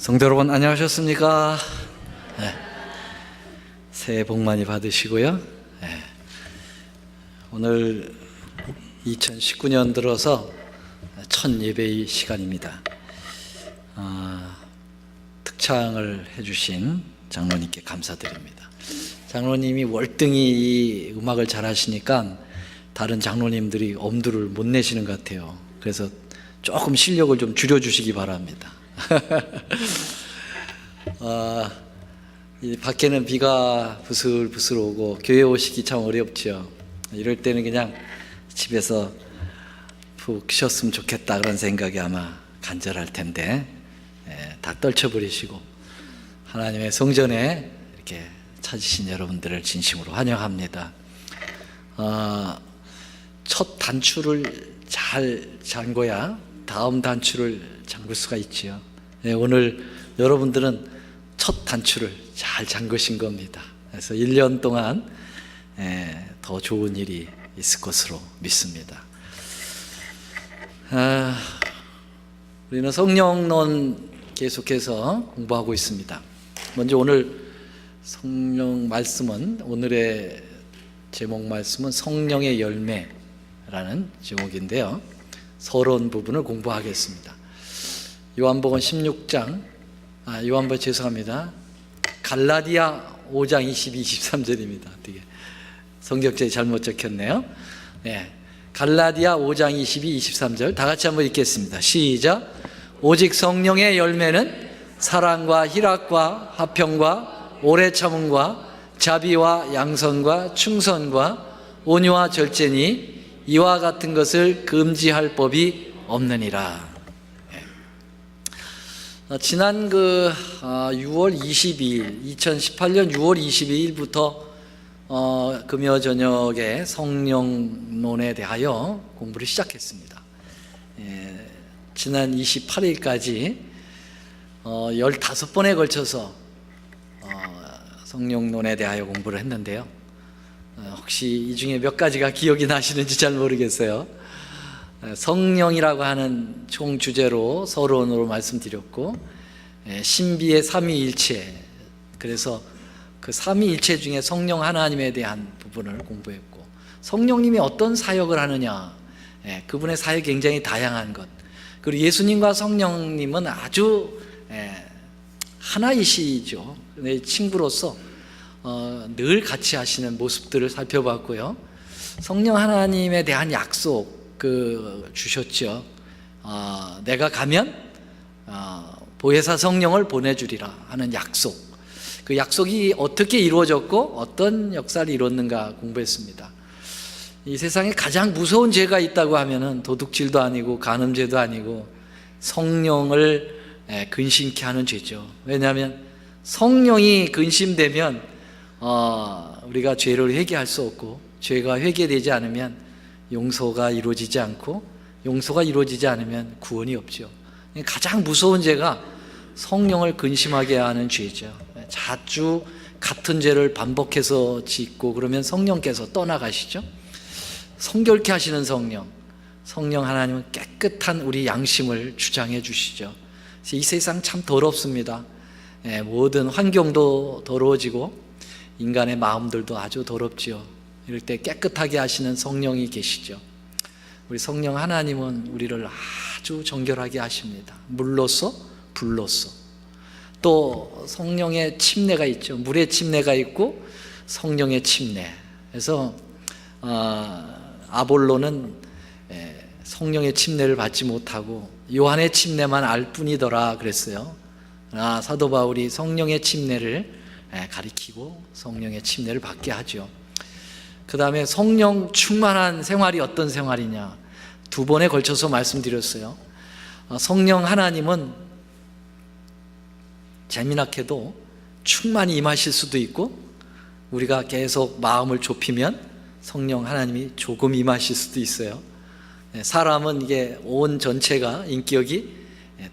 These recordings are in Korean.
성도 여러분 안녕하셨습니까? 네. 새해 복 많이 받으시고요. 네. 오늘 2019년 들어서 첫 예배의 시간입니다. 특창을 해주신 장로님께 감사드립니다. 장로님이 월등히 이 음악을 잘 하시니까 다른 장로님들이 엄두를 못 내시는 것 같아요. 그래서 조금 실력을 좀 줄여주시기 바랍니다. 이 밖에는 비가 부슬부슬 오고 교회 오시기 참 어렵죠. 이럴 때는 그냥 집에서 푹 쉬었으면 좋겠다 그런 생각이 아마 간절할 텐데, 다 떨쳐버리시고 하나님의 성전에 이렇게 찾으신 여러분들을 진심으로 환영합니다. 첫 단추를 잘 잠궈야 다음 단추를 잠글 수가 있지요. 오늘 여러분들은 첫 단추를 잘 잠그신 겁니다. 그래서 1년 동안 더 좋은 일이 있을 것으로 믿습니다. 우리는 성령론 계속해서 공부하고 있습니다. 먼저 오늘 성령 말씀은, 오늘의 제목 말씀은 성령의 열매라는 제목인데요, 서론 부분을 공부하겠습니다. 요한복음 16장, 갈라디아 5장 22, 23절입니다. 되게 성경책에 잘못 적혔네요. 갈라디아 5장 22, 23절 다 같이 한번 읽겠습니다. 시작. 오직 성령의 열매는 사랑과 희락과 화평과 오래 참음과 자비와 양선과 충선과 온유와 절제니 이와 같은 것을 금지할 법이 없느니라. 지난 6월 22일, 2018년 6월 22일부터 금요 저녁에 성령론에 대하여 공부를 시작했습니다. 지난 28일까지 15번에 걸쳐서 성령론에 대하여 공부를 했는데요, 혹시 이 중에 몇 가지가 기억이 나시는지 잘 모르겠어요. 성령이라고 하는 총 주제로 서론으로 말씀드렸고, 신비의 삼위일체, 그래서 그 삼위일체 중에 성령 하나님에 대한 부분을 공부했고, 성령님이 어떤 사역을 하느냐, 그분의 사역이 굉장히 다양한 것, 그리고 예수님과 성령님은 아주 하나이시죠. 친구로서 늘 같이 하시는 모습들을 살펴봤고요. 성령 하나님에 대한 약속 주셨죠. 내가 가면 보혜사 성령을 보내주리라 하는 약속, 그 약속이 어떻게 이루어졌고 어떤 역사를 이뤘는가 공부했습니다. 이 세상에 가장 무서운 죄가 있다고 하면은 도둑질도 아니고 간음죄도 아니고 성령을 근심케 하는 죄죠. 왜냐하면 성령이 근심되면 우리가 죄를 회개할 수 없고, 죄가 회개되지 않으면 용서가 이루어지지 않고, 용서가 이루어지지 않으면 구원이 없죠. 가장 무서운 죄가 성령을 근심하게 하는 죄죠. 자주 같은 죄를 반복해서 짓고 그러면 성령께서 떠나가시죠. 성결케 하시는 성령 하나님은 깨끗한 우리 양심을 주장해 주시죠. 이 세상 참 더럽습니다. 모든 환경도 더러워지고 인간의 마음들도 아주 더럽지요. 이럴 때 깨끗하게 하시는 성령이 계시죠. 우리 성령 하나님은 우리를 아주 정결하게 하십니다. 물로써 불로써. 또 성령의 침례가 있죠. 물의 침례가 있고 성령의 침례. 그래서 아볼로는 성령의 침례를 받지 못하고 요한의 침례만 알 뿐이더라 그랬어요. 사도 바울이 성령의 침례를 가리키고 성령의 침례를 받게 하죠. 그 다음에 성령 충만한 생활이 어떤 생활이냐, 2번에 걸쳐서 말씀드렸어요. 성령 하나님은 재미나게도 충만히 임하실 수도 있고, 우리가 계속 마음을 좁히면 성령 하나님이 조금 임하실 수도 있어요. 사람은 이게 온 전체가 인격이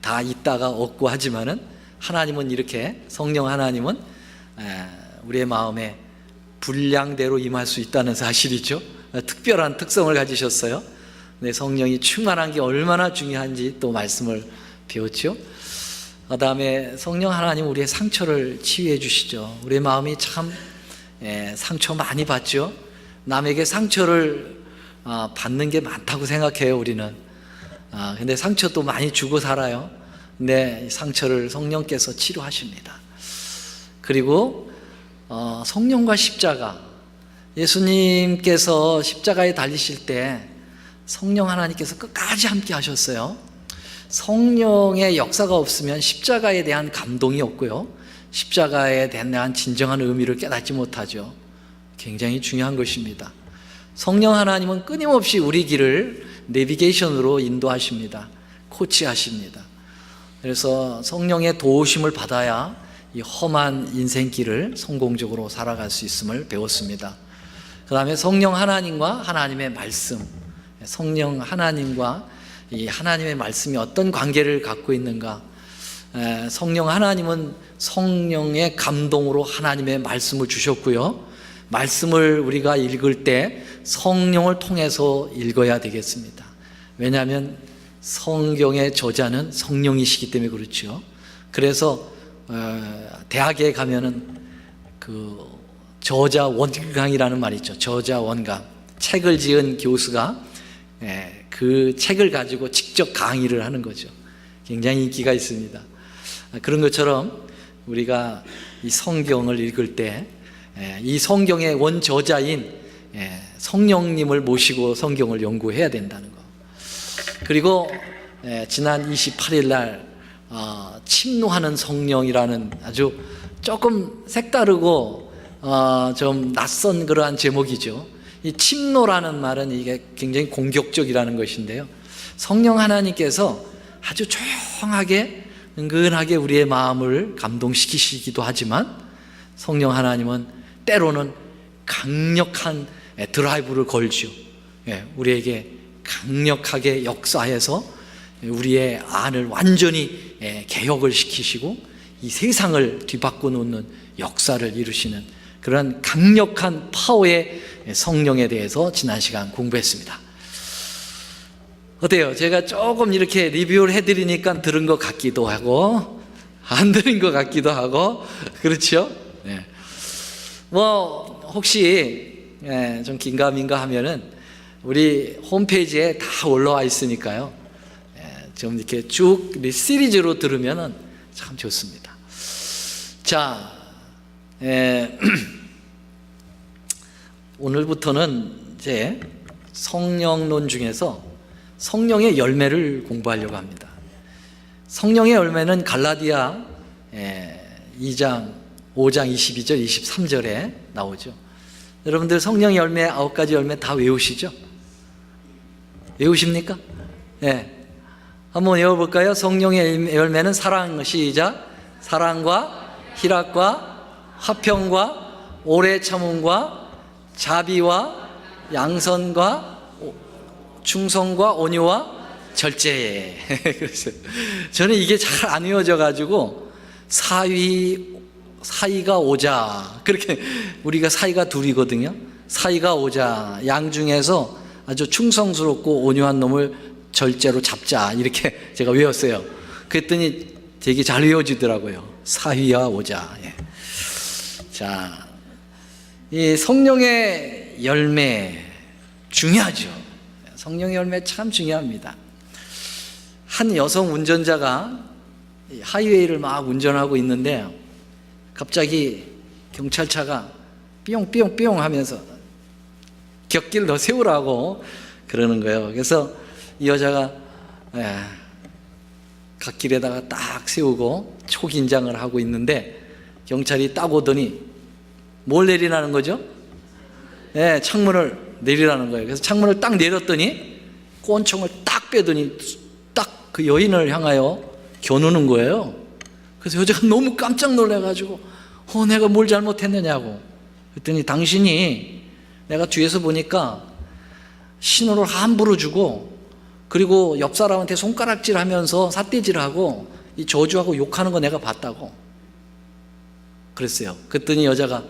다 있다가 없고 하지만은, 하나님은 이렇게, 성령 하나님은 우리의 마음에 분량대로 임할 수 있다는 사실이죠. 특별한 특성을 가지셨어요. 성령이 충만한 게 얼마나 중요한지 또 말씀을 배웠죠. 그다음에 성령 하나님 우리의 상처를 치유해 주시죠. 우리의 마음이 참 상처 많이 받죠. 남에게 상처를 받는 게 많다고 생각해요, 우리는. 근데 상처도 많이 주고 살아요. 근데 상처를 성령께서 치료하십니다. 그리고 성령과 십자가, 예수님께서 십자가에 달리실 때 성령 하나님께서 끝까지 함께 하셨어요. 성령의 역사가 없으면 십자가에 대한 감동이 없고요, 십자가에 대한 진정한 의미를 깨닫지 못하죠. 굉장히 중요한 것입니다. 성령 하나님은 끊임없이 우리 길을 내비게이션으로 인도하십니다. 코치하십니다. 그래서 성령의 도우심을 받아야 이 험한 인생길을 성공적으로 살아갈 수 있음을 배웠습니다. 그 다음에 성령 하나님과 하나님의 말씀, 성령 하나님과 이 하나님의 말씀이 어떤 관계를 갖고 있는가. 성령 하나님은 성령의 감동으로 하나님의 말씀을 주셨고요, 말씀을 우리가 읽을 때 성령을 통해서 읽어야 되겠습니다. 왜냐하면 성경의 저자는 성령이시기 때문에 그렇죠. 그래서 대학에 가면은 그 저자 원강이라는 말이 있죠. 저자 원강, 책을 지은 교수가 그 책을 가지고 직접 강의를 하는 거죠. 굉장히 인기가 있습니다. 그런 것처럼 우리가 이 성경을 읽을 때 이 성경의 원저자인 성령님을 모시고 성경을 연구해야 된다는 거. 그리고 지난 28일 날 침노하는 성령이라는 아주 조금 색다르고 좀 낯선 그러한 제목이죠. 이 침노라는 말은 이게 굉장히 공격적이라는 것인데요, 성령 하나님께서 아주 조용하게 은근하게 우리의 마음을 감동시키시기도 하지만 성령 하나님은 때로는 강력한 드라이브를 걸죠. 우리에게 강력하게 역사해서 우리의 안을 완전히 개혁을 시키시고 이 세상을 뒤바꿔 놓는 역사를 이루시는 그런 강력한 파워의 성령에 대해서 지난 시간 공부했습니다. 어때요? 제가 조금 이렇게 리뷰를 해드리니까 들은 것 같기도 하고 안 들은 것 같기도 하고 그렇죠? 뭐 혹시 좀 긴가민가 하면은 우리 홈페이지에 다 올라와 있으니까요, 좀 이렇게 쭉 시리즈로 들으면은 참 좋습니다. 자, 오늘부터는 이제 성령론 중에서 성령의 열매를 공부하려고 합니다. 성령의 열매는 갈라디아 2장 5장 22절 23절에 나오죠. 여러분들 성령의 열매 9가지 열매 다 외우시죠? 외우십니까? 한번 외워볼까요? 성령의 열매는 사랑, 시작. 사랑과 희락과 화평과 오래 참음과 자비와 양선과 충성과 온유와 절제. 그래서 저는 이게 잘 안 외워져 가지고 사이가 오자, 그렇게 우리가 사이가 둘이거든요. 사이가 오자, 양 중에서 아주 충성스럽고 온유한 놈을 절제로 잡자, 이렇게 제가 외웠어요. 그랬더니 되게 잘 외워지더라고요. 사위와 오자. 자, 이 성령의 열매 중요하죠. 성령의 열매 참 중요합니다. 한 여성 운전자가 하이웨이를 막 운전하고 있는데 갑자기 경찰차가 삐용삐용삐용 하면서 곁길 더 세우라고 그러는 거예요. 그래서 이 여자가 갓길에다가 딱 세우고 초긴장을 하고 있는데 경찰이 딱 오더니 뭘 내리라는 거죠? 창문을 내리라는 거예요. 그래서 창문을 딱 내렸더니 권총을 딱 빼더니 딱 그 여인을 향하여 겨누는 거예요. 그래서 여자가 너무 깜짝 놀라가지고 내가 뭘 잘못했느냐고. 그랬더니 당신이 내가 뒤에서 보니까 신호를 함부로 주고 그리고 옆 사람한테 손가락질하면서 삿대질하고 이 저주하고 욕하는 거 내가 봤다고 그랬어요. 그랬더니 여자가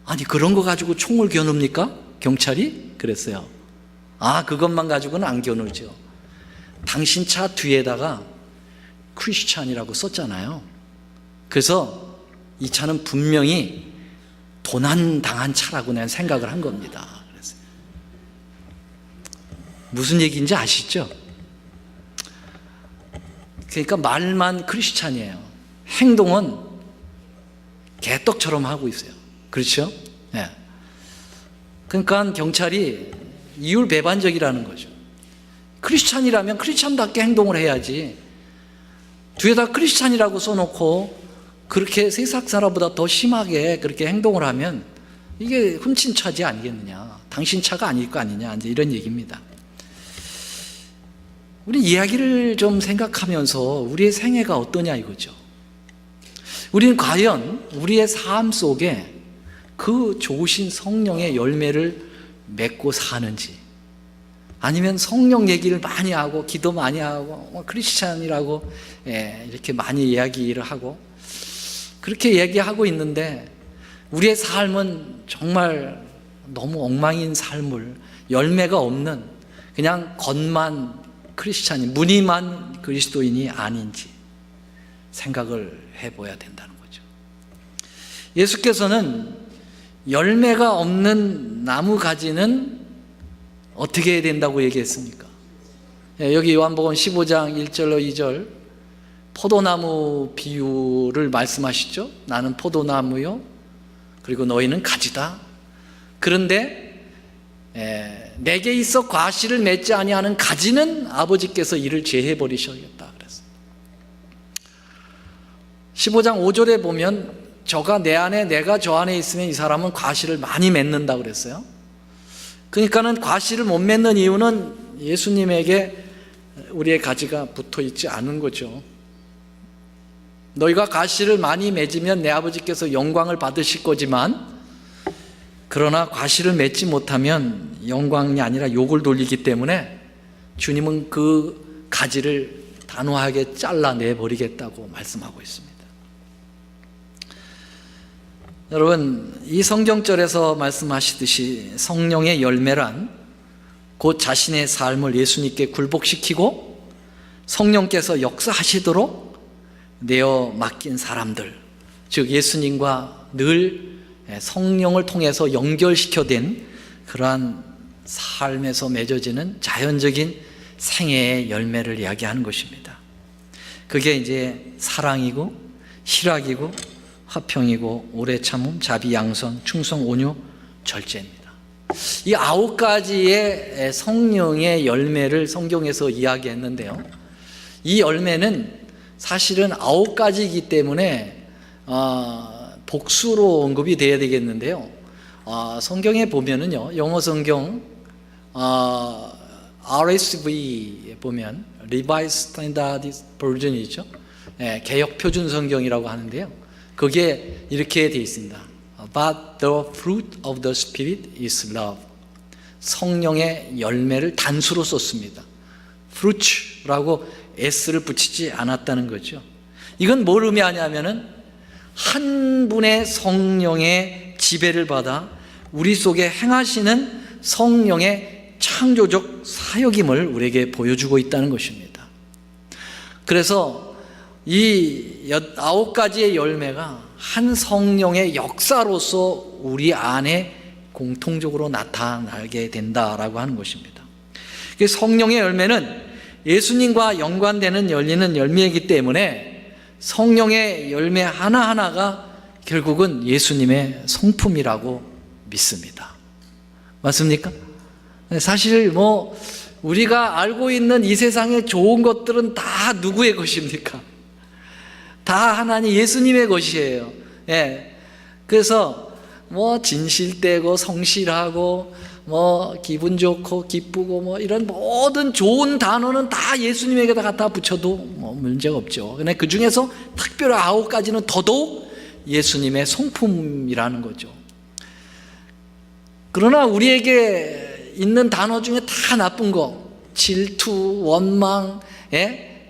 아니 그런 거 가지고 총을 겨눕니까? 경찰이? 그랬어요. 그것만 가지고는 안 겨누죠. 당신 차 뒤에다가 크리스찬이라고 썼잖아요. 그래서 이 차는 분명히 도난당한 차라고 난 생각을 한 겁니다. 그래서 무슨 얘기인지 아시죠? 그러니까 말만 크리스찬이에요. 행동은 개떡처럼 하고 있어요. 그렇죠? 네. 그러니까 경찰이 이율배반적이라는 거죠. 크리스찬이라면 크리스찬답게 행동을 해야지, 뒤에다 크리스찬이라고 써놓고 그렇게 세상 사람보다 더 심하게 그렇게 행동을 하면 이게 훔친 차지 아니겠느냐, 당신 차가 아닐 거 아니냐, 이제 이런 얘기입니다. 우리 이야기를 좀 생각하면서 우리의 생애가 어떠냐 이거죠. 우리는 과연 우리의 삶 속에 그 좋으신 성령의 열매를 맺고 사는지, 아니면 성령 얘기를 많이 하고 기도 많이 하고 크리스찬이라고 이렇게 많이 이야기를 하고 그렇게 얘기하고 있는데 우리의 삶은 정말 너무 엉망인 삶을, 열매가 없는 그냥 겉만 크리스찬이, 무늬만 그리스도인이 아닌지 생각을 해봐야 된다는 거죠. 예수께서는 열매가 없는 나무 가지는 어떻게 해야 된다고 얘기했습니까? 여기 요한복음 15장 1절로 2절 포도나무 비유를 말씀하시죠. 나는 포도나무요, 그리고 너희는 가지다. 그런데 내게 있어 과실을 맺지 아니하는 가지는 아버지께서 이를 제해 버리셔야겠다 그랬어요. 15장 5절에 보면 저가 내 안에 내가 저 안에 있으면 이 사람은 과실을 많이 맺는다 그랬어요. 그러니까는 과실을 못 맺는 이유는 예수님에게 우리의 가지가 붙어 있지 않은 거죠. 너희가 과실을 많이 맺으면 내 아버지께서 영광을 받으실 거지만, 그러나 과실을 맺지 못하면 영광이 아니라 욕을 돌리기 때문에 주님은 그 가지를 단호하게 잘라내 버리겠다고 말씀하고 있습니다. 여러분, 이 성경절에서 말씀하시듯이 성령의 열매란 곧 자신의 삶을 예수님께 굴복시키고 성령께서 역사하시도록 내어 맡긴 사람들, 즉 예수님과 늘 성령을 통해서 연결시켜된 그러한 삶에서 맺어지는 자연적인 생애의 열매를 이야기하는 것입니다. 그게 이제 사랑이고 희락이고 화평이고 오래 참음, 자비, 양선, 충성, 온유, 절제입니다. 이 9가지의 성령의 열매를 성경에서 이야기했는데요, 이 열매는 사실은 9가지이기 때문에 복수로 언급이 돼야 되겠는데요, 성경에 보면은요, 영어 성경 RSV에 보면 Revised Standard Version이죠, 개역 표준 성경이라고 하는데요, 그게 이렇게 되어 있습니다. But the fruit of the Spirit is love. 성령의 열매를 단수로 썼습니다. fruit라고 s를 붙이지 않았다는 거죠. 이건 뭘 의미하냐면은 한 분의 성령의 지배를 받아 우리 속에 행하시는 성령의 창조적 사역임을 우리에게 보여주고 있다는 것입니다. 그래서 이 9가지의 열매가 한 성령의 역사로서 우리 안에 공통적으로 나타나게 된다라고 하는 것입니다. 성령의 열매는 예수님과 연관되는 열리는 열매이기 때문에 성령의 열매 하나하나가 결국은 예수님의 성품이라고 믿습니다. 맞습니까? 사실 우리가 알고 있는 이 세상의 좋은 것들은 다 누구의 것입니까? 다 하나님 예수님의 것이에요. 그래서 진실되고 성실하고 기분 좋고 기쁘고 이런 모든 좋은 단어는 다 예수님에게다 갖다 붙여도 문제가 없죠. 근데 그 중에서 특별히 9가지는 더더욱 예수님의 성품이라는 거죠. 그러나 우리에게 있는 단어 중에 다 나쁜 거, 질투, 원망,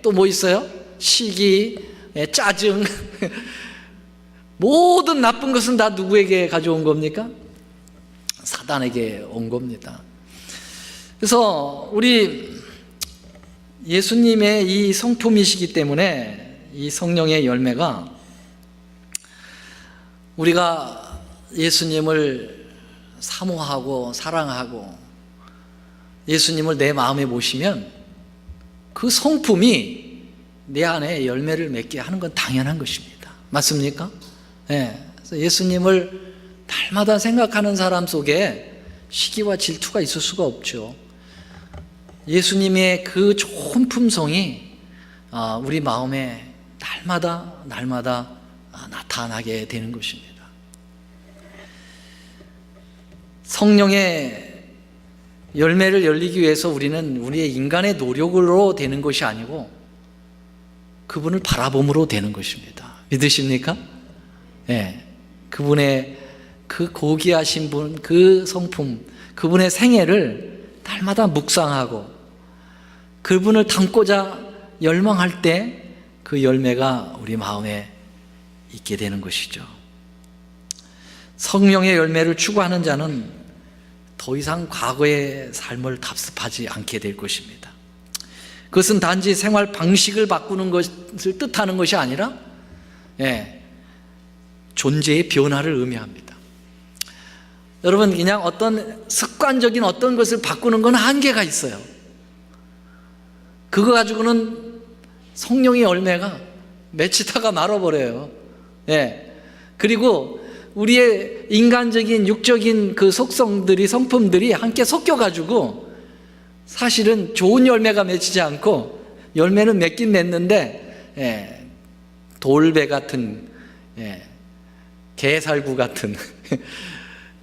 또 뭐 있어요? 시기, 짜증, 모든 나쁜 것은 다 누구에게 가져온 겁니까? 사단에게 온 겁니다. 그래서 우리 예수님의 이 성품이시기 때문에 이 성령의 열매가 우리가 예수님을 사모하고 사랑하고 예수님을 내 마음에 모시면 그 성품이 내 안에 열매를 맺게 하는 건 당연한 것입니다. 맞습니까? 네. 그래서 예수님을 날마다 생각하는 사람 속에 시기와 질투가 있을 수가 없죠. 예수님의 그 좋은 품성이 우리 마음에 날마다 나타나게 되는 것입니다. 성령의 열매를 열리기 위해서 우리는 우리의 인간의 노력으로 되는 것이 아니고 그분을 바라봄으로 되는 것입니다. 믿으십니까? 네. 그분의 그 고귀하신 분, 그 성품, 그분의 생애를 날마다 묵상하고 그분을 닮고자 열망할 때 그 열매가 우리 마음에 있게 되는 것이죠. 성령의 열매를 추구하는 자는 더 이상 과거의 삶을 답습하지 않게 될 것입니다. 그것은 단지 생활 방식을 바꾸는 것을 뜻하는 것이 아니라 존재의 변화를 의미합니다. 여러분, 그냥 어떤 습관적인 어떤 것을 바꾸는 건 한계가 있어요. 그거 가지고는 성령의 열매가 맺히다가 말아버려요. 그리고 우리의 인간적인 육적인 그 속성들이, 성품들이 함께 섞여가지고 사실은 좋은 열매가 맺히지 않고 열매는 맺긴 맺는데 돌배 같은 개살구 같은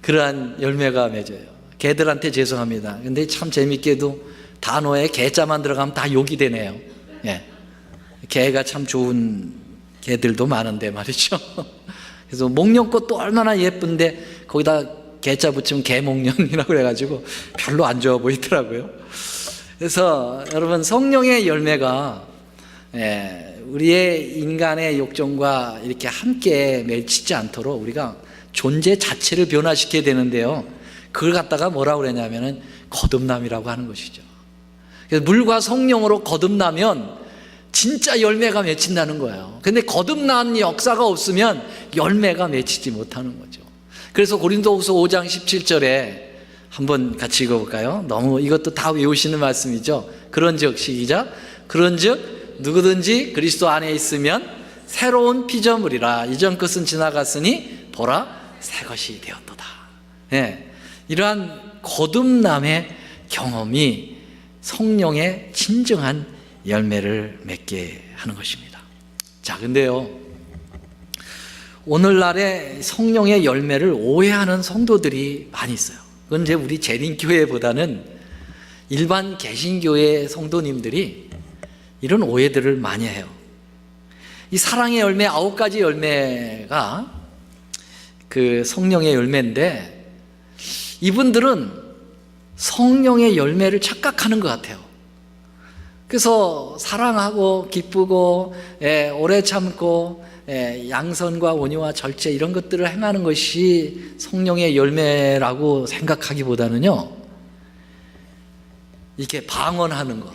그러한 열매가 맺어요. 개들한테 죄송합니다. 근데 참 재밌게도 단어에 개자만 들어가면 다 욕이 되네요. 개가 참 좋은 개들도 많은데 말이죠. 그래서 목련꽃도 얼마나 예쁜데 거기다 개자 붙이면 개목련이라고 그래가지고 별로 안 좋아 보이더라고요. 그래서 여러분, 성령의 열매가 우리의 인간의 욕정과 이렇게 함께 맺히지 않도록 우리가 존재 자체를 변화시켜야 되는데요, 그걸 갖다가 뭐라고 그러냐면은 거듭남이라고 하는 것이죠. 그래서 물과 성령으로 거듭나면 진짜 열매가 맺힌다는 거예요. 근데 거듭난 역사가 없으면 열매가 맺히지 못하는 거죠. 그래서 고린도후서 5장 17절에 한번 같이 읽어볼까요? 너무 이것도 다 외우시는 말씀이죠. 그런즉, 시작, 그런즉 누구든지 그리스도 안에 있으면 새로운 피조물이라, 이전 것은 지나갔으니 보라 새 것이 되었도다. 이러한 거듭남의 경험이 성령의 진정한 열매를 맺게 하는 것입니다. 자, 근데요, 오늘날의 성령의 열매를 오해하는 성도들이 많이 있어요. 그건 이제 우리 재림교회보다는 일반 개신교회 성도님들이 이런 오해들을 많이 해요. 이 사랑의 열매 9가지 열매가 그 성령의 열매인데, 이분들은 성령의 열매를 착각하는 것 같아요. 그래서 사랑하고 기쁘고 오래 참고 양선과 온유와 절제 이런 것들을 행하는 것이 성령의 열매라고 생각하기보다는요, 이렇게 방언하는 것,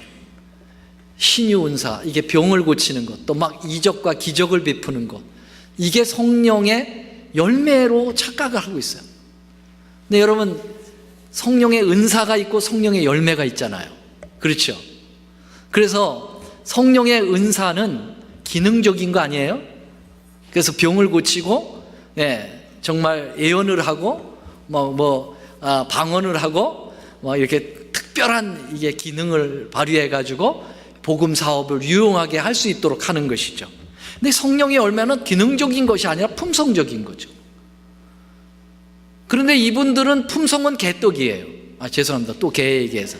신유은사, 이게 병을 고치는 것, 또 막 이적과 기적을 베푸는 것, 이게 성령의 열매로 착각을 하고 있어요. 근데 여러분, 성령의 은사가 있고 성령의 열매가 있잖아요. 그렇죠? 그래서 성령의 은사는 기능적인 거 아니에요? 그래서 병을 고치고, 정말 예언을 하고, 방언을 하고, 이렇게 특별한 이게 기능을 발휘해가지고 복음 사업을 유용하게 할 수 있도록 하는 것이죠. 근데 성령의 열매는 기능적인 것이 아니라 품성적인 거죠. 그런데 이분들은 품성은 개떡이에요. 죄송합니다. 또 개 얘기해서.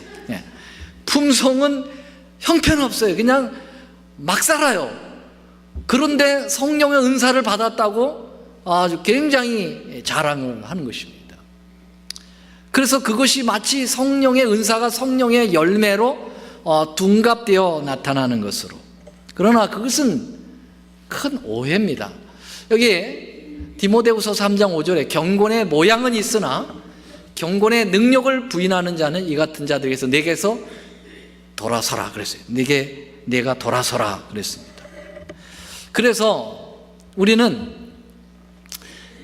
품성은 형편없어요. 그냥 막 살아요. 그런데 성령의 은사를 받았다고 아주 굉장히 자랑을 하는 것입니다. 그래서 그것이 마치 성령의 은사가 성령의 열매로 둔갑되어 나타나는 것으로. 그러나 그것은 큰 오해입니다. 여기 디모데후서 3장 5절에 경건의 모양은 있으나 경건의 능력을 부인하는 자는 이 같은 자들에게서 내게서 돌아서라 그랬어요. 내가 돌아서라 그랬습니다. 그래서 우리는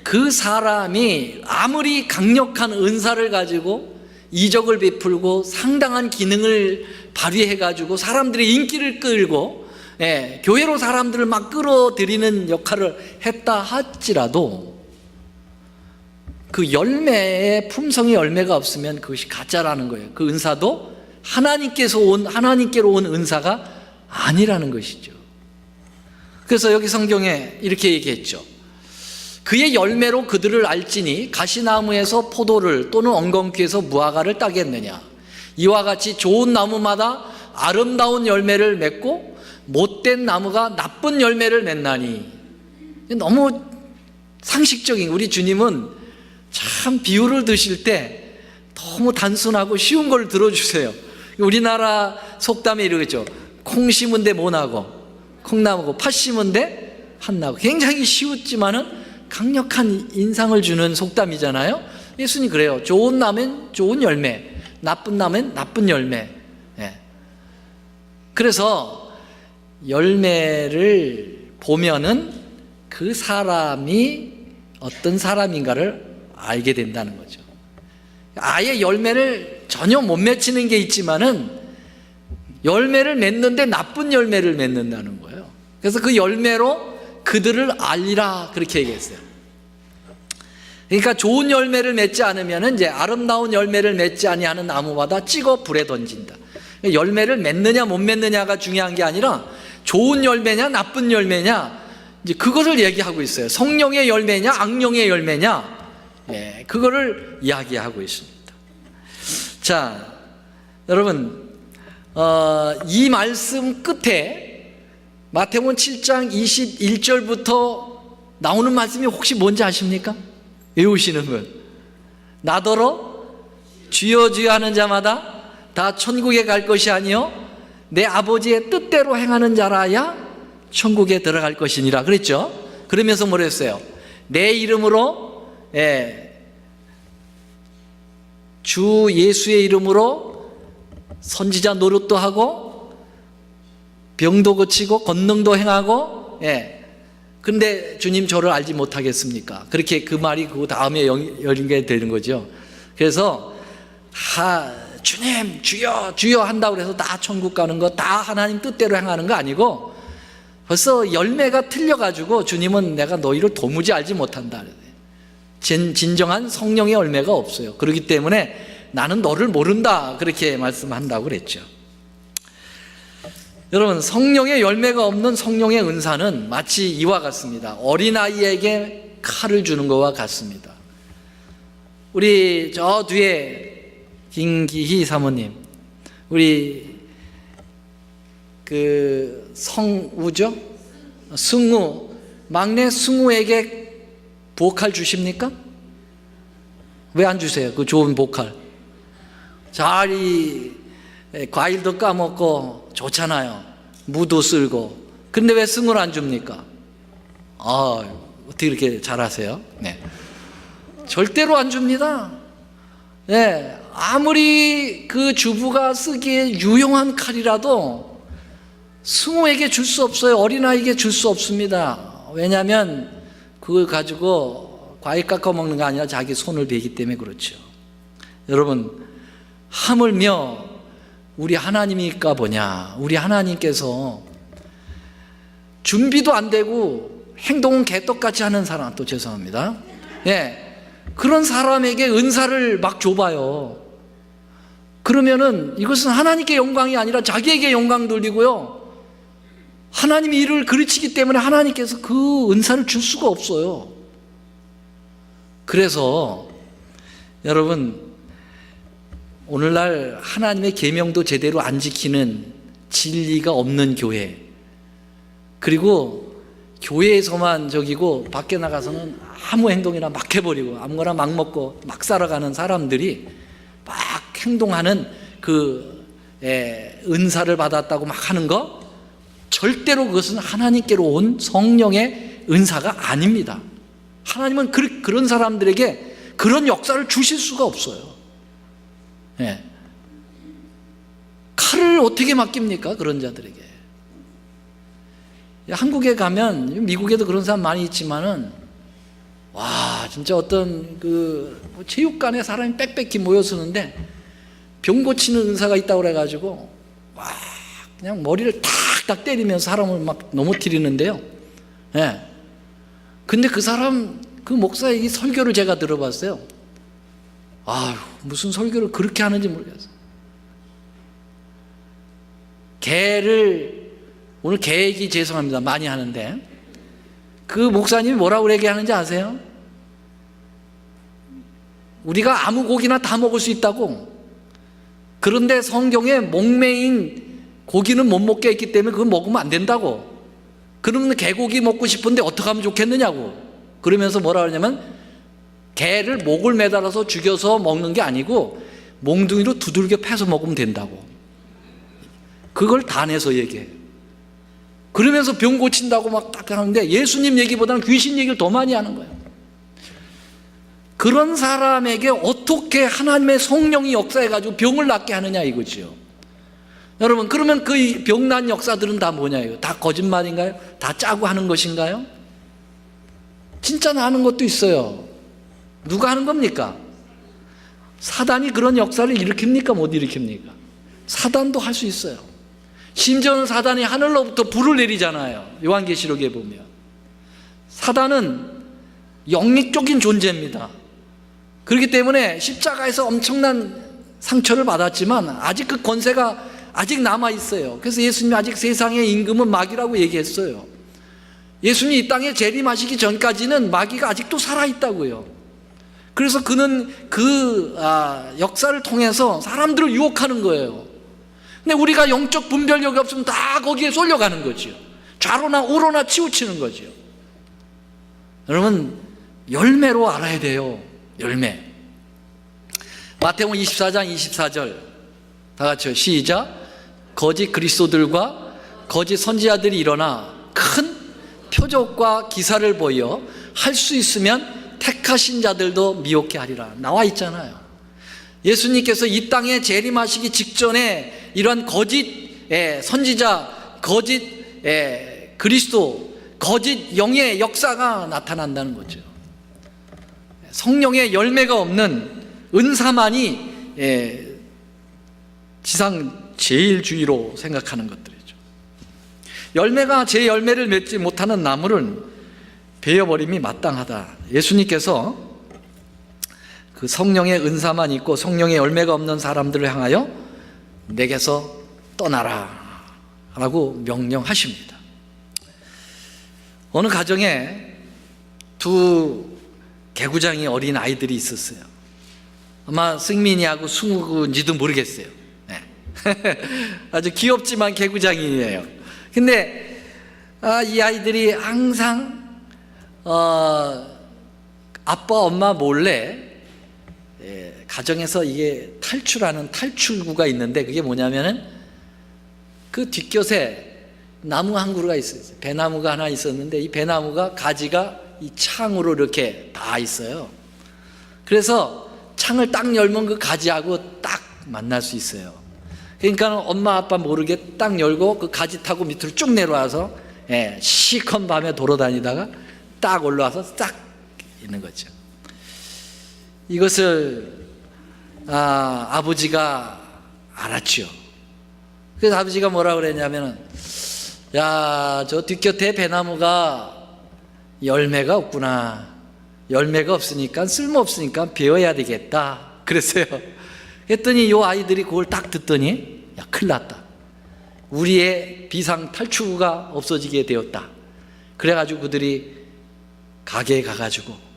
그 사람이 아무리 강력한 은사를 가지고 이적을 베풀고 상당한 기능을 발휘해 가지고 사람들의 인기를 끌고 교회로 사람들을 막 끌어들이는 역할을 했다 할지라도 그 열매에 품성의 열매가 없으면 그것이 가짜라는 거예요. 그 은사도 하나님께로 온 은사가 아니라는 것이죠. 그래서 여기 성경에 이렇게 얘기했죠. 그의 열매로 그들을 알지니 가시나무에서 포도를 또는 엉겅퀴에서 무화과를 따겠느냐. 이와 같이 좋은 나무마다 아름다운 열매를 맺고 못된 나무가 나쁜 열매를 맺나니. 너무 상식적인, 우리 주님은 참 비유를 드실 때 너무 단순하고 쉬운 걸 들어주세요. 우리나라 속담에 이러겠죠. 콩 심은 데 뭐 나고 콩나무고, 팥 심은 데 팥 나고. 굉장히 쉬웠지만은 강력한 인상을 주는 속담이잖아요. 예수님 그래요. 좋은 나무는 좋은 열매, 나쁜 나무는 나쁜 열매. 그래서 열매를 보면은 그 사람이 어떤 사람인가를 알게 된다는 거죠. 아예 열매를 전혀 못 맺히는 게 있지만은 열매를 맺는데 나쁜 열매를 맺는다는 거예요. 그래서 그 열매로 그들을 알리라 그렇게 얘기했어요. 그러니까 좋은 열매를 맺지 않으면 이제 아름다운 열매를 맺지 아니하는 나무마다 찍어 불에 던진다. 열매를 맺느냐 못 맺느냐가 중요한 게 아니라 좋은 열매냐 나쁜 열매냐 이제 그것을 얘기하고 있어요. 성령의 열매냐 악령의 열매냐, 그거를 이야기하고 있습니다. 자, 여러분, 이 말씀 끝에 마태복음 7장 21절부터 나오는 말씀이 혹시 뭔지 아십니까? 외우시는 분. 나더러 주여 주여 하는 자마다 다 천국에 갈 것이 아니요 내 아버지의 뜻대로 행하는 자라야 천국에 들어갈 것이니라 그랬죠. 그러면서 뭐라 했어요? 내 이름으로, 주 예수의 이름으로 선지자 노릇도 하고 병도 고치고 권능도 행하고. 근데 주님 저를 알지 못하겠습니까? 그렇게 그 말이 그 다음에 연결이 되는 거죠. 그래서 주님 주여 주여 한다고 해서 다 천국 가는 거, 다 하나님 뜻대로 행하는 거 아니고 벌써 열매가 틀려가지고 주님은 내가 너희를 도무지 알지 못한다. 진정한 성령의 열매가 없어요. 그렇기 때문에 나는 너를 모른다 그렇게 말씀한다고 그랬죠. 여러분, 성령의 열매가 없는 성령의 은사는 마치 이와 같습니다. 어린아이에게 칼을 주는 것과 같습니다. 우리 저 뒤에 김기희 사모님, 우리 그 성우죠? 승우, 막내 승우에게 보컬 주십니까? 왜 안 주세요? 그 좋은 보컬. 과일도 까먹고 좋잖아요. 무도 쓸고. 근데 왜 승우를 안 줍니까? 어떻게 이렇게 잘하세요? 절대로 안 줍니다. 아무리 그 주부가 쓰기에 유용한 칼이라도 승우에게 줄 수 없어요. 어린아이에게 줄 수 없습니다. 왜냐하면 그걸 가지고 과일 깎아 먹는 게 아니라 자기 손을 베기 때문에 그렇죠. 여러분, 하물며 우리 하나님일까 보냐. 우리 하나님께서 준비도 안 되고 행동은 개떡같이 하는 사람, 또 죄송합니다. 그런 사람에게 은사를 막 줘봐요. 그러면은 이것은 하나님께 영광이 아니라 자기에게 영광 돌리고요. 하나님이 이를 그르치기 때문에 하나님께서 그 은사를 줄 수가 없어요. 그래서 여러분, 오늘날 하나님의 계명도 제대로 안 지키는 진리가 없는 교회, 그리고 교회에서만 저기고 밖에 나가서는 아무 행동이나 막 해버리고 아무거나 막 먹고 막 살아가는 사람들이 막 행동하는 그 은사를 받았다고 막 하는 거, 절대로 그것은 하나님께로 온 성령의 은사가 아닙니다. 하나님은 그런 사람들에게 그런 역사를 주실 수가 없어요. 칼을 어떻게 맡깁니까? 그런 자들에게. 한국에 가면, 미국에도 그런 사람 많이 있지만은, 와, 진짜 어떤 체육관에 사람이 빽빽히 모여서는데 병 고치는 은사가 있다고 그래가지고, 와, 그냥 머리를 탁탁 때리면서 사람을 막 넘어뜨리는데요. 예. 근데 그 목사의 이 설교를 제가 들어봤어요. 아유, 무슨 설교를 그렇게 하는지 모르겠어요. 오늘 개 얘기 죄송합니다. 많이 하는데, 그 목사님이 뭐라고 얘기하는지 아세요? 우리가 아무 고기나 다 먹을 수 있다고. 그런데 성경에 목매인 고기는 못 먹게 했기 때문에 그거 먹으면 안 된다고. 그러면 개고기 먹고 싶은데 어떻게 하면 좋겠느냐고. 그러면서 뭐라 그러냐면, 개를 목을 매달아서 죽여서 먹는 게 아니고 몽둥이로 두들겨 패서 먹으면 된다고. 그걸 다 내서 얘기해요. 그러면서 병 고친다고 막 딱 하는데 예수님 얘기보다는 귀신 얘기를 더 많이 하는 거예요. 그런 사람에게 어떻게 하나님의 성령이 역사해가지고 병을 낫게 하느냐 이거지요. 여러분, 그러면 그 병난 역사들은 다 뭐냐 이거? 다 거짓말인가요? 다 짜고 하는 것인가요? 진짜 나는 것도 있어요. 누가 하는 겁니까? 사단이 그런 역사를 일으킵니까? 못 일으킵니까? 사단도 할 수 있어요. 심지어는 사단이 하늘로부터 불을 내리잖아요. 요한계시록에 보면 사단은 영리적인 존재입니다. 그렇기 때문에 십자가에서 엄청난 상처를 받았지만 아직 그 권세가 아직 남아있어요. 그래서 예수님이 아직 세상의 임금은 마귀라고 얘기했어요. 예수님이 이 땅에 재림하시기 전까지는 마귀가 아직도 살아있다고요. 그래서 그는 역사를 통해서 사람들을 유혹하는 거예요. 근데 우리가 영적 분별력이 없으면 다 거기에 쏠려가는 거죠. 좌로나 우로나 치우치는 거죠. 여러분, 열매로 알아야 돼요. 열매. 마태복음 24장 24절 다 같이요. 시작. 거짓 그리스도들과 거짓 선지자들이 일어나 큰 표적과 기사를 보여 할 수 있으면 택하신 자들도 미혹해 하리라. 나와 있잖아요. 예수님께서 이 땅에 재림하시기 직전에 이런 거짓 선지자, 거짓 그리스도, 거짓 영의 역사가 나타난다는 거죠. 성령의 열매가 없는 은사만이 지상 제일주의로 생각하는 것들이죠. 열매가 제 열매를 맺지 못하는 나무를 베어버림이 마땅하다. 예수님께서 그 성령의 은사만 있고 성령의 열매가 없는 사람들을 향하여 내게서 떠나라 라고 명령하십니다. 어느 가정에 두 개구장이 어린 아이들이 있었어요. 아마 승민이하고 승우인지도 모르겠어요. 네. 아주 귀엽지만 개구장이에요. 근데 이 아이들이 항상 아빠 엄마 몰래 가정에서 이게 탈출하는 탈출구가 있는데, 그게 뭐냐면은 그 뒷곁에 나무 한 그루가 있어요. 배나무가 하나 있었는데 이 배나무가 가지가 이 창으로 이렇게 다 있어요. 그래서 창을 딱 열면 그 가지하고 딱 만날 수 있어요. 그러니까 엄마 아빠 모르게 딱 열고 그 가지 타고 밑으로 쭉 내려와서 시컨 밤에 돌아다니다가 딱 올라와서 딱 있는 거죠. 이것을 아버지가 알았죠. 그래서 아버지가 뭐라고 그랬냐면은, 야, 저 뒷곁에 배나무가 열매가 없구나. 열매가 없으니까 쓸모없으니까 베어야 되겠다 그랬어요. 했더니 요 아이들이 그걸 딱 듣더니, 야, 큰일 났다. 우리의 비상 탈출구가 없어지게 되었다. 그래가지고 그들이 가게에 가가지고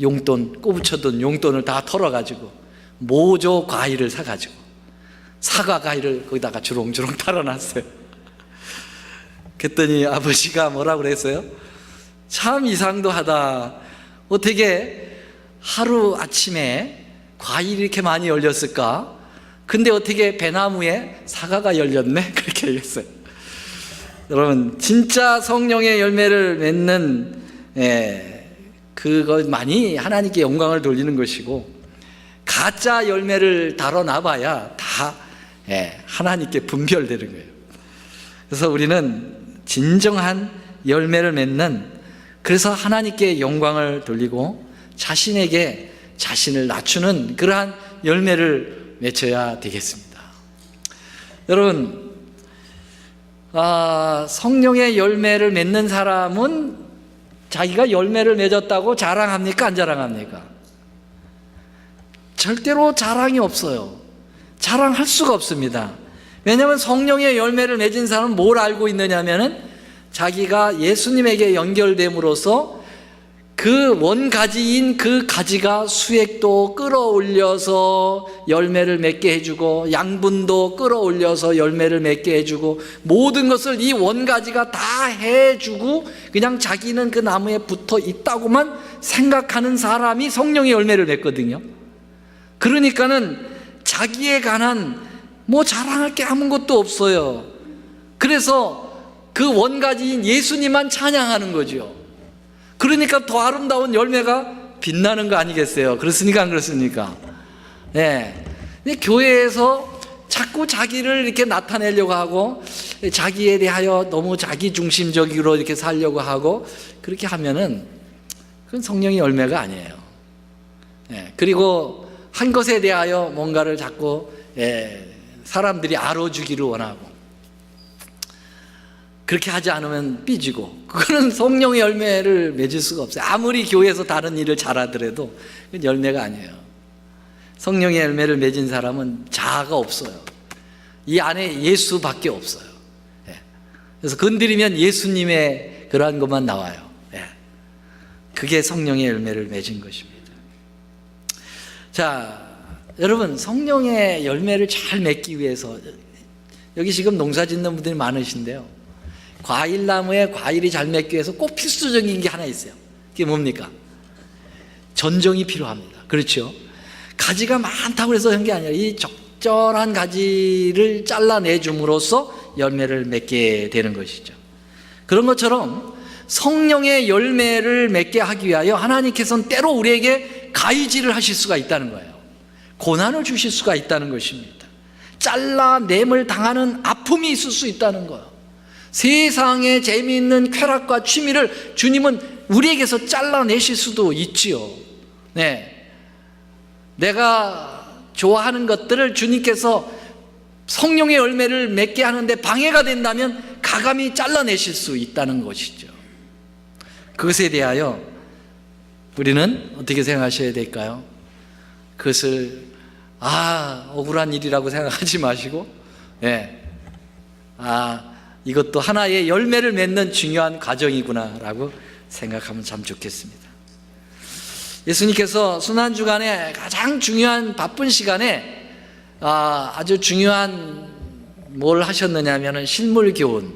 용돈, 꼬부쳐둔 용돈을 다 털어가지고 모조 과일을 사가지고 사과 과일을 거기다가 주렁주렁 달아놨어요. 그랬더니 아버지가 뭐라고 그랬어요? 참 이상도 하다. 어떻게 하루 아침에 과일이 이렇게 많이 열렸을까? 근데 어떻게 배나무에 사과가 열렸네? 그렇게 얘기했어요. 여러분, 진짜 성령의 열매를 맺는 그것만이 하나님께 영광을 돌리는 것이고, 가짜 열매를 달아놔봐야 다 하나님께 분별되는 거예요. 그래서 우리는 진정한 열매를 맺는, 그래서 하나님께 영광을 돌리고 자신에게 자신을 낮추는 그러한 열매를 맺어야 되겠습니다. 여러분, 성령의 열매를 맺는 사람은 자기가 열매를 맺었다고 자랑합니까? 안 자랑합니까? 절대로 자랑이 없어요. 자랑할 수가 없습니다. 왜냐하면 성령의 열매를 맺은 사람은 뭘 알고 있느냐면은 자기가 예수님에게 연결됨으로써 그 원가지인 그 가지가 수액도 끌어올려서 열매를 맺게 해주고 양분도 끌어올려서 열매를 맺게 해주고 모든 것을 이 원가지가 다 해주고 그냥 자기는 그 나무에 붙어 있다고만 생각하는 사람이 성령의 열매를 맺거든요. 그러니까는 자기에 관한 뭐 자랑할 게 아무것도 없어요. 그래서 그 원가지인 예수님만 찬양하는 거죠. 그러니까 더 아름다운 열매가 빛나는 거 아니겠어요? 그렇습니까? 안 그렇습니까? 네. 교회에서 자꾸 자기를 이렇게 나타내려고 하고 자기에 대하여 너무 자기 중심적으로 이렇게 살려고 하고 그렇게 하면은 그건 성령의 열매가 아니에요. 네. 그리고 한 것에 대하여 뭔가를 자꾸 사람들이 알아주기를 원하고 그렇게 하지 않으면 삐지고, 그거는 성령의 열매를 맺을 수가 없어요. 아무리 교회에서 다른 일을 잘하더라도 그건 열매가 아니에요. 성령의 열매를 맺은 사람은 자아가 없어요. 이 안에 예수밖에 없어요. 그래서 건드리면 예수님의 그러한 것만 나와요. 그게 성령의 열매를 맺은 것입니다. 자, 여러분, 성령의 열매를 잘 맺기 위해서 여기 지금 농사 짓는 분들이 많으신데요, 과일나무에 과일이 잘 맺기 위해서 꼭 필수적인 게 하나 있어요. 그게 뭡니까? 전정이 필요합니다. 그렇죠? 가지가 많다고 해서 한 게 아니라 이 적절한 가지를 잘라내줌으로써 열매를 맺게 되는 것이죠. 그런 것처럼 성령의 열매를 맺게 하기 위하여 하나님께서는 때로 우리에게 가위질을 하실 수가 있다는 거예요. 고난을 주실 수가 있다는 것입니다. 잘라냄을 당하는 아픔이 있을 수 있다는 거예요. 세상의 재미있는 쾌락과 취미를 주님은 우리에게서 잘라내실 수도 있지요. 네. 내가 좋아하는 것들을 주님께서 성령의 열매를 맺게 하는데 방해가 된다면 가감히 잘라내실 수 있다는 것이죠. 그것에 대하여 우리는 어떻게 생각하셔야 될까요? 그것을 억울한 일이라고 생각하지 마시고, 이것도 하나의 열매를 맺는 중요한 과정이구나라고 생각하면 참 좋겠습니다. 예수님께서 순환주간에 가장 중요한 바쁜 시간에 아주 중요한 뭘 하셨느냐 하면은 실물교훈을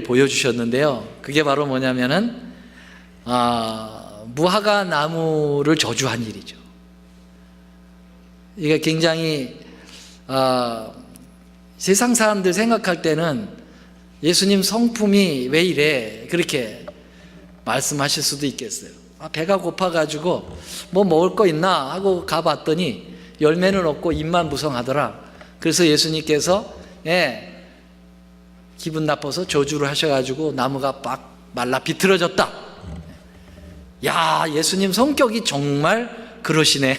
보여주셨는데요. 그게 바로 뭐냐면은 무화과 나무를 저주한 일이죠. 이게 굉장히 세상 사람들 생각할 때는 예수님 성품이 왜 이래 그렇게 말씀하실 수도 있겠어요. 배가 고파가지고 뭐 먹을 거 있나 하고 가봤더니 열매는 없고 입만 무성하더라. 그래서 예수님께서 기분 나빠서 저주를 하셔가지고 나무가 빡 말라 비틀어졌다. 야, 예수님 성격이 정말 그러시네.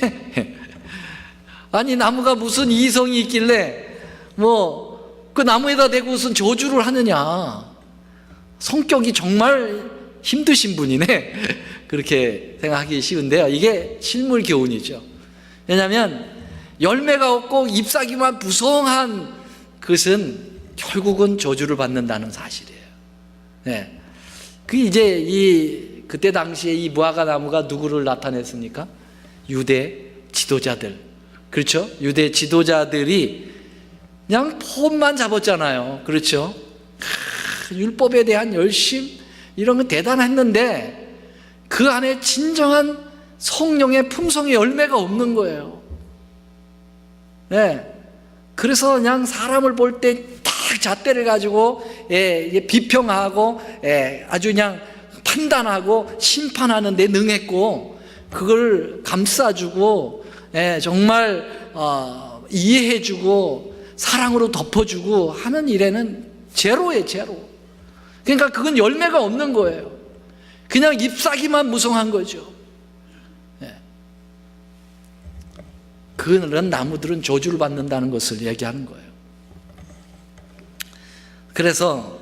아니, 나무가 무슨 이성이 있길래 그 나무에다 대고 무슨 저주를 하느냐. 성격이 정말 힘드신 분이네. 그렇게 생각하기 쉬운데요, 이게 실물 교훈이죠. 왜냐하면 열매가 없고 잎사귀만 부성한 것은 결국은 저주를 받는다는 사실이에요. 그때 당시에 이 무화과 나무가 누구를 나타냈습니까? 유대 지도자들. 그렇죠? 유대 지도자들이 그냥 폼만 잡았잖아요. 그렇죠? 율법에 대한 열심, 이런 건 대단했는데 그 안에 진정한 성령의 품성의 열매가 없는 거예요. 그래서 그냥 사람을 볼 때 딱 잣대를 가지고 비평하고 아주 그냥 판단하고 심판하는 데 능했고, 그걸 감싸주고 정말 이해해주고 사랑으로 덮어주고 하는 일에는 제로예요, 제로. 그러니까 그건 열매가 없는 거예요. 그냥 잎사귀만 무성한 거죠. 그런 나무들은 저주를 받는다는 것을 얘기하는 거예요. 그래서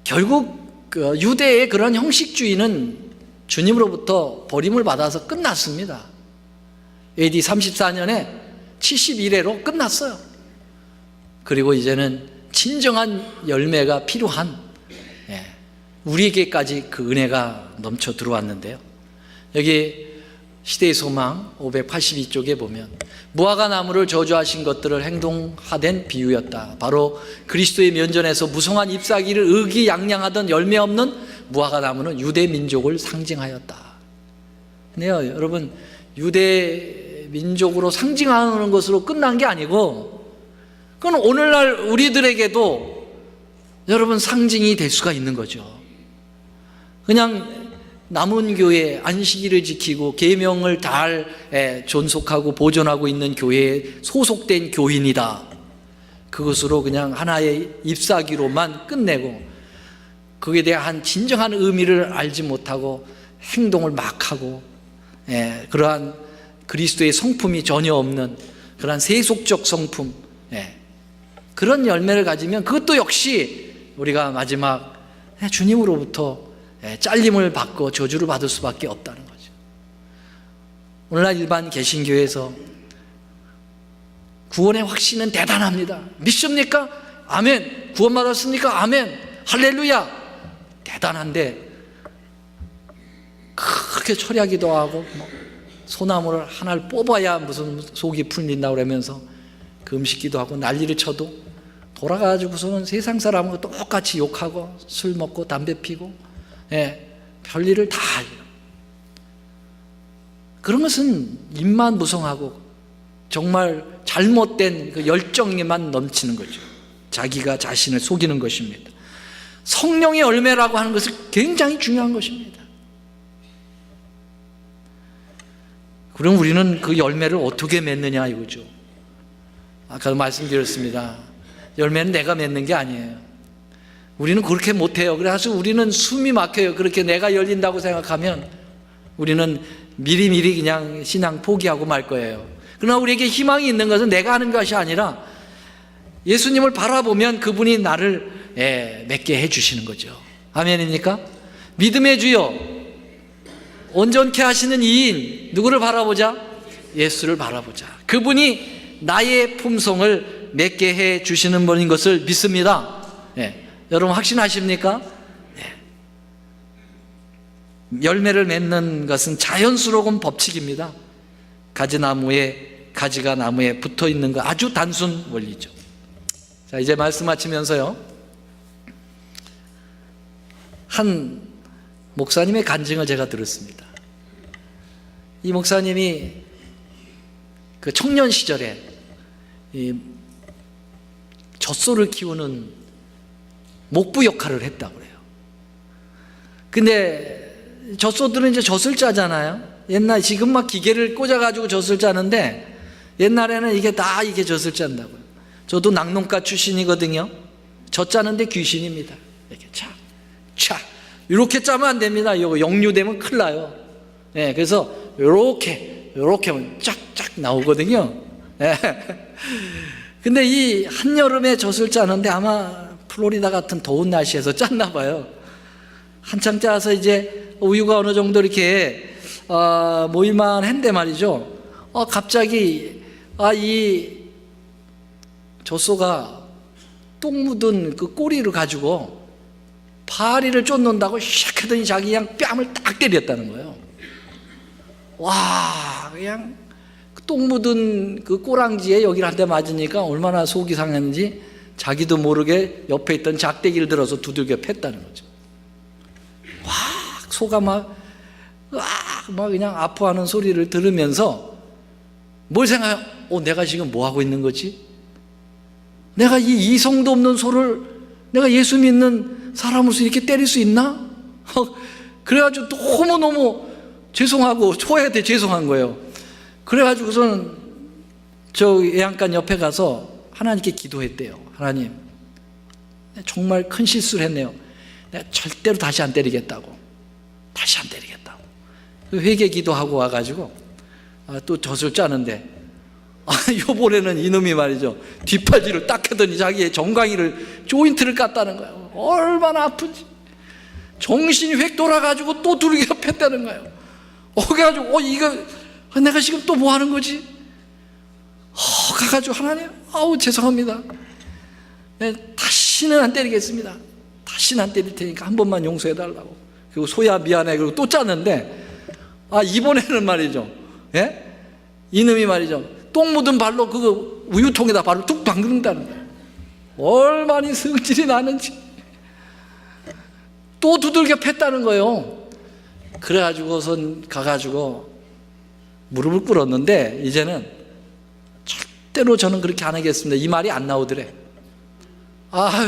결국 유대의 그런 형식주의는 주님으로부터 버림을 받아서 끝났습니다. AD 34년에 71회로 끝났어요. 그리고 이제는 진정한 열매가 필요한 우리에게까지 그 은혜가 넘쳐 들어왔는데요. 여기 시대의 소망 582쪽에 보면 무화과 나무를 저주하신 것들을 행동하된 비유였다. 바로 그리스도의 면전에서 무성한 잎사귀를 의기양양하던 열매 없는 무화과 나무는 유대 민족을 상징하였다. 근데요, 여러분, 유대 민족으로 상징하는 것으로 끝난 게 아니고 그건 오늘날 우리들에게도 여러분 상징이 될 수가 있는 거죠. 그냥 남은 교회, 안식일을 지키고 계명을 잘 존속하고 보존하고 있는 교회에 소속된 교인이다. 그것으로 그냥 하나의 잎사귀로만 끝내고 그에 대한 진정한 의미를 알지 못하고 행동을 막 하고 그러한 그리스도의 성품이 전혀 없는 그러한 세속적 성품, 그런 열매를 가지면 그것도 역시 우리가 마지막 주님으로부터 잘림을 받고 저주를 받을 수밖에 없다는 거죠. 오늘날 일반 개신교에서 구원의 확신은 대단합니다. 믿습니까? 아멘. 구원받았습니까? 아멘. 할렐루야. 대단한데 그렇게 철야기도 하고 소나무를 하나를 뽑아야 무슨 속이 풀린다고 그러면서 금식기도 하고 난리를 쳐도 돌아가지고서는 세상 사람하고 똑같이 욕하고 술 먹고 담배 피고 별일을 다 해요. 그런 것은 입만 무성하고 정말 잘못된 그 열정에만 넘치는 거죠. 자기가 자신을 속이는 것입니다. 성령의 열매라고 하는 것은 굉장히 중요한 것입니다. 그럼 우리는 그 열매를 어떻게 맺느냐 이거죠. 아까도 말씀드렸습니다. 열매는 내가 맺는 게 아니에요. 우리는 그렇게 못해요. 그래서 우리는 숨이 막혀요. 그렇게 내가 열린다고 생각하면 우리는 미리미리 그냥 신앙 포기하고 말 거예요. 그러나 우리에게 희망이 있는 것은 내가 하는 것이 아니라 예수님을 바라보면 그분이 나를 맺게 해주시는 거죠. 아멘입니까? 믿음의 주여, 온전케 하시는 이인, 누구를 바라보자? 예수를 바라보자. 그분이 나의 품성을 맺게 해주시는 분인 것을 믿습니다. 여러분 확신하십니까? 열매를 맺는 것은 자연스러운 법칙입니다. 가지가 나무에 붙어 있는 거 아주 단순 원리죠. 자, 이제 말씀 마치면서요, 한 목사님의 간증을 제가 들었습니다. 이 목사님이 그 청년 시절에 이 젖소를 키우는 목부 역할을 했다고 그래요. 근데 젖소들은 이제 젖을 짜잖아요. 지금 막 기계를 꽂아가지고 젖을 짜는데 옛날에는 이게 다 이게 젖을 짠다고요. 저도 낙농가 출신이거든요. 젖 짜는데 귀신입니다. 이렇게 이렇게 짜면 안 됩니다. 이거 역류되면 큰일 나요. 그래서 이렇게 하면 쫙쫙 나오거든요. 근데 이 한여름에 젖을 짜는데 아마 플로리다 같은 더운 날씨에서 짰나 봐요. 한참 짜서 이제 우유가 어느 정도 이렇게 모일만 했는데 말이죠. 갑자기 이 젖소가 똥 묻은 그 꼬리를 가지고 파리를 쫓는다고 샥 하더니 자기 그냥 뺨을 딱 때렸다는 거예요. 와, 그냥 똥 묻은 그 꼬랑지에 여기를 한 대 맞으니까 얼마나 속이 상했는지 자기도 모르게 옆에 있던 작대기를 들어서 두들겨 팼다는 거죠. 와, 소가 막 그냥 아파하는 소리를 들으면서 뭘 생각해요? 내가 지금 뭐 하고 있는 거지? 내가 이 이성도 없는 소를 내가 예수 믿는 사람으로서 이렇게 때릴 수 있나? 그래가지고 너무너무 죄송하고 초해한테 죄송한 거예요. 그래가지고서는 저 애양간 옆에 가서 하나님께 기도했대요. 하나님, 정말 큰 실수를 했네요. 내가 절대로 다시 안 때리겠다고. 다시 안 때리겠다고. 회개 기도하고 와가지고 또 젖을 짜는데 요번에는 이놈이 말이죠, 뒷팔질을 딱 하더니 자기의 정강이를 조인트를 깠다는 거예요. 얼마나 아픈지. 정신이 획 돌아가지고 또 두들겨 팼다는 거예요. 그래가지고 이거 내가 지금 또 뭐 하는 거지? 가가지고 하나님, 죄송합니다. 네, 다시는 안 때리겠습니다. 다시는 안 때릴 테니까 한 번만 용서해달라고. 그리고 소야 미안해. 그리고 또 짰는데 이번에는 말이죠, 예? 이놈이 말이죠, 똥 묻은 발로 그 우유통에다 발을 툭 담근다는 거예요. 얼마나 성질이 나는지. 또 두들겨 팼다는 거예요. 그래가지고선 가가지고 무릎을 꿇었는데, 이제는 절대로 저는 그렇게 안 하겠습니다, 이 말이 안 나오더래.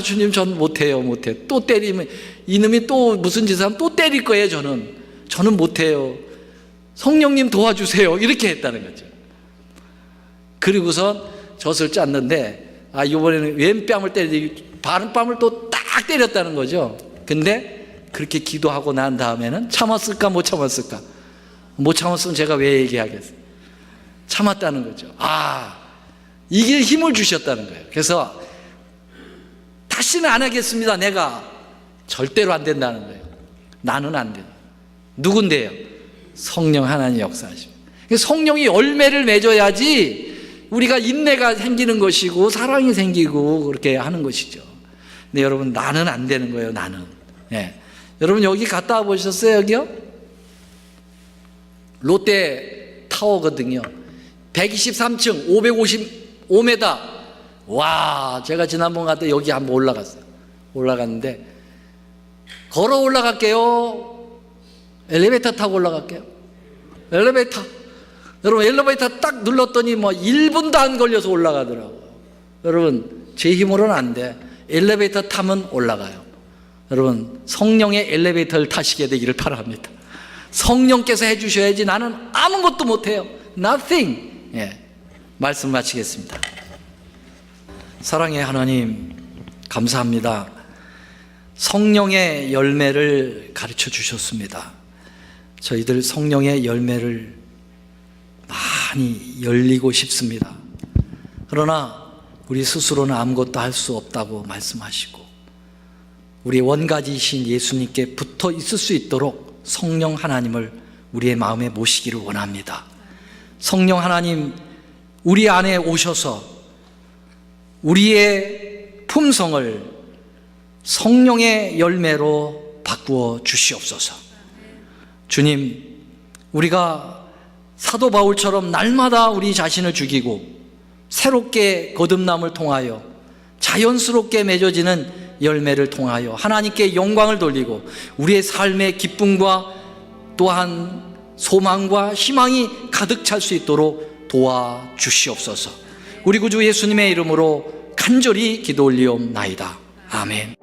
주님, 전 못해요. 또 때리면 이놈이 또 무슨 짓을 하면 또 때릴 거예요. 저는 못해요. 성령님 도와주세요. 이렇게 했다는 거죠. 그리고선 젖을 짰는데 이번에는 왼뺨을 때리지 바른뺨을 또 딱 때렸다는 거죠. 근데 그렇게 기도하고 난 다음에는 참았을까 못 참았을까? 못 참았으면 제가 왜 얘기하겠어요? 참았다는 거죠. 이게 힘을 주셨다는 거예요. 그래서 다시는 안 하겠습니다. 내가 절대로 안 된다는 거예요. 나는 안 돼요. 누군데요? 성령 하나님 역사하십니다. 성령이 열매를 맺어야지 우리가 인내가 생기는 것이고 사랑이 생기고 그렇게 하는 것이죠. 근데 여러분, 나는 안 되는 거예요. 나는. 네. 여러분, 여기 갔다 와 보셨어요? 여기요? 롯데 타워거든요. 123층 555m. 와, 제가 지난번 갔을 때 여기 한번 올라갔어요. 올라갔는데 걸어 올라갈게요? 엘리베이터 타고 올라갈게요? 엘리베이터. 여러분, 엘리베이터 딱 눌렀더니 1분도 안 걸려서 올라가더라고요. 여러분, 제 힘으로는 안 돼. 엘리베이터 타면 올라가요. 여러분, 성령의 엘리베이터를 타시게 되기를 바랍니다. 성령께서 해주셔야지 나는 아무것도 못해요. Nothing. 예, 말씀 마치겠습니다. 사랑의 하나님, 감사합니다. 성령의 열매를 가르쳐 주셨습니다. 저희들 성령의 열매를 많이 열리고 싶습니다. 그러나 우리 스스로는 아무것도 할 수 없다고 말씀하시고, 우리 원가지이신 예수님께 붙어 있을 수 있도록 성령 하나님을 우리의 마음에 모시기를 원합니다. 성령 하나님, 우리 안에 오셔서 우리의 품성을 성령의 열매로 바꾸어 주시옵소서. 주님, 우리가 사도 바울처럼 날마다 우리 자신을 죽이고 새롭게 거듭남을 통하여 자연스럽게 맺어지는 열매를 통하여 하나님께 영광을 돌리고 우리의 삶의 기쁨과 또한 소망과 희망이 가득 찰 수 있도록 도와주시옵소서. 우리 구주 예수님의 이름으로 간절히 기도 올리옵나이다. 아멘.